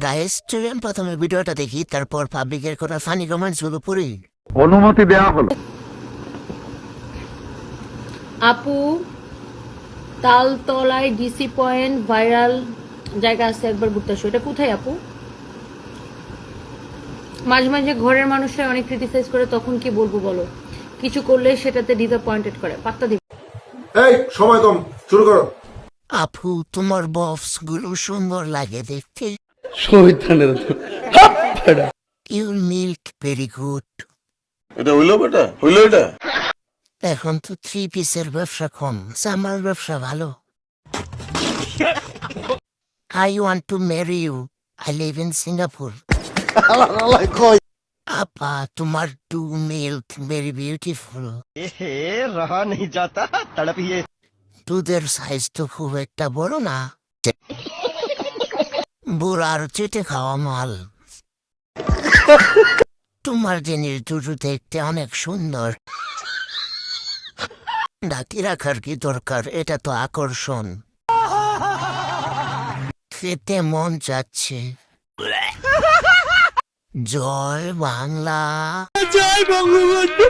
Guys চলুন প্রথমে ভিডিওটা দেখি, তারপর পাবলিকের করা ফানি কমেন্টস গুলো পড়ি। অনুমতি দেওয়া হলো। আপু, তালতলায় ডিসি পয়েন্ট ভাইরাল জায়গা আছে, একবার ঘুরতে আসো। এটা কোথায় আপু? মাঝে মাঝে ঘরের মানুষরা অনেক ক্রিটিসাইজ করে, তখন কি বলবো বলো? কিছু করলে সেটাতে ডিসঅ্যাপয়েন্টেড করে, পাত্তা দিবে। এই সময় কম, শুরু করো। আপু তোমার বক্স গুলো সুন্দর লাগে দেখতে। Your milk very good. এটা হইলো বেটা, হইলো এটা। এখন তো 3 পিসের ব্যবসা কম, আমার ব্যবসা ভালো। I want to marry you, I live in Singapore. আপা তোমার টু মিল্ক ভেরি বিউটিফুল। रहा नहीं जाता, तड़प ही है। দুধের সাইজ তো খুব একটা বড় না, বুড়ার চেটে খাওয়া মাল। তোমার জিনিস দুটো দেখতে অনেক সুন্দর, ঢাকি রাখার কি দরকার? এটা তো আকর্ষণ। খেতে মন যাচ্ছে। জয় বাংলা। জয় বঙ্গবন্ধু।